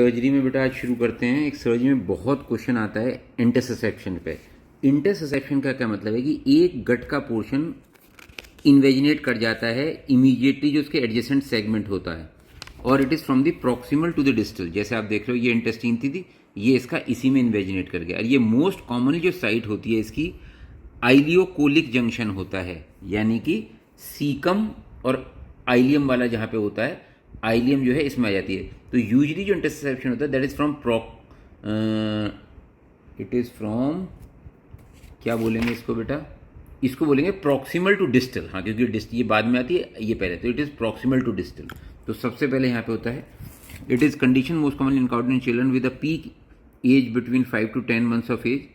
Surgery में बेटा आज शुरू करते हैं। एक सर्जरी में बहुत क्वेश्चन आता है इंटरसेप्शन पे। इंटरसेप्शन का क्या मतलब है कि एक गट का पोर्शन इन्वेजिनेट कर जाता है इमीडिएटली जो उसके एडजेसेंट सेगमेंट होता है, और it is from the proximal to the distal. जैसे आप देख रहे हो ये इंटेस्टाइन थी, ये इसका इसी में इन्वेजिनेट कर गया। और ये मोस्ट कॉमनली जो साइट होती है इसकी आइलियोकोलिक जंक्शन होता है, यानी कि सीकम और आइलियम वाला जहाँ पे होता है, आइलियम जो है इसमें आ जाती है। तो यूजली जो इंटरसेप्शन होता है that is from it is from, क्या बोलेंगे इसको बेटा, इसको बोलेंगे प्रॉक्सिमल टू डिस्टल। हाँ, क्योंकि ये बाद में आती है, ये पहले, तो it is proximal to distal. तो सबसे पहले यहाँ पे होता है it is condition most commonly encountered in children with a peak age between 5 to 10 months of age.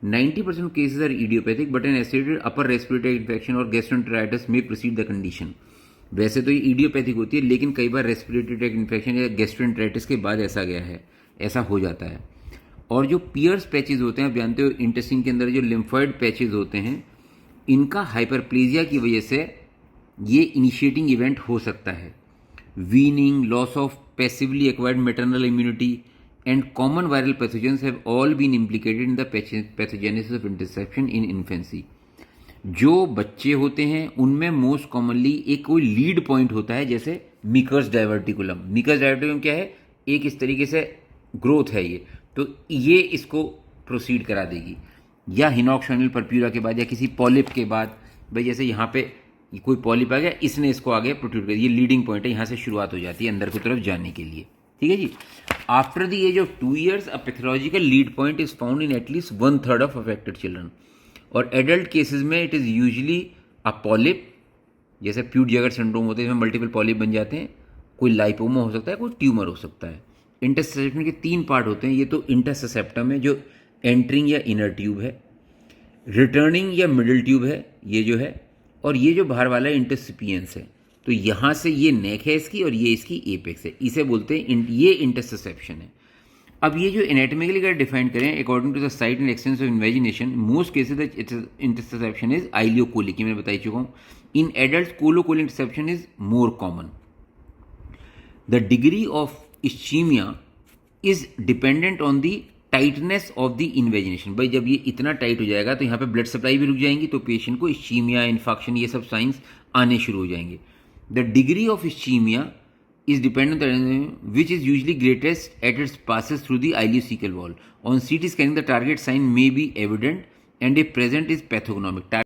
90% cases are idiopathic but an associated upper respiratory infection or gastroenteritis may precede the condition. वैसे तो ये idiopathic होती है, लेकिन कई बार respiratory tract infection या gastroenteritis के बाद ऐसा हो जाता है। और जो पियर्स पैचेज होते हैं, आप जानते हो इंटेस्टाइन के अंदर जो लिम्फॉइड पैचेज होते हैं, इनका हाइपरप्लेजिया की वजह से ये इनिशिएटिंग इवेंट हो सकता है। Weaning, loss of passively acquired maternal immunity and common viral pathogens have all been implicated in the pathogenesis of interception in infancy। जो बच्चे होते हैं उनमें मोस्ट कॉमनली एक कोई लीड पॉइंट होता है, जैसे मिकर्स डाइवर्टिकुलम। मिकर्स डाइवर्टिकुलम क्या है, एक इस तरीके से ग्रोथ है ये, तो ये इसको प्रोसीड करा देगी। या हिनॉक्सोनिल परप्यूरा के बाद या किसी पॉलिप के बाद, भाई जैसे यहाँ पे कोई पॉलिप आ गया, इसने इसको आगे प्रोट्रूड कर दिया, ये लीडिंग पॉइंट है, यहाँ से शुरुआत हो जाती है अंदर की तरफ जाने के लिए। ठीक है जी। After the age of 2 years a pathological lead point is found in at least 1/3 of affected children. और एडल्ट केसेस में it is usually a polyp, जैसे प्यूट जैगर सिंड्रोम होते हैं, इसमें मल्टीपल पॉलिप बन जाते हैं। कोई लाइपोमा हो सकता है, कोई ट्यूमर हो सकता है। इंटरसेप्शन के 3 पार्ट होते हैं। ये तो इंटरसेप्टम है जो एंट्रिंग या इनर ट्यूब है, रिटर्निंग या मिडिल ट्यूब है ये जो है, और ये जो बाहर वाला इंटरसिपियंस है। तो यहाँ से ये नेक है इसकी और ये इसकी एपेक्स है, इसे बोलते हैं ये इंटरसेप्शन है। अब ये जो एनाटॉमिकली अगर डिफाइन करें according to the site and extents of invagination, most cases intussusception is ileocolic, मैं बता चुका हूँ। In adult colocolic intussusception is more common. The degree of ischaemia is dependent on the tightness of the invagination. भाई जब ये इतना tight हो जाएगा तो यहाँ पे ब्लड सप्लाई भी रुक जाएंगी, तो पेशेंट को इस्चीमिया, इन्फेक्शन, ये सब साइंस आने शुरू हो जाएंगे। The degree of ischemia is dependent on which is usually greatest at its passes through the ileocecal wall. On CT scanning, the target sign may be evident and if present is pathognomic.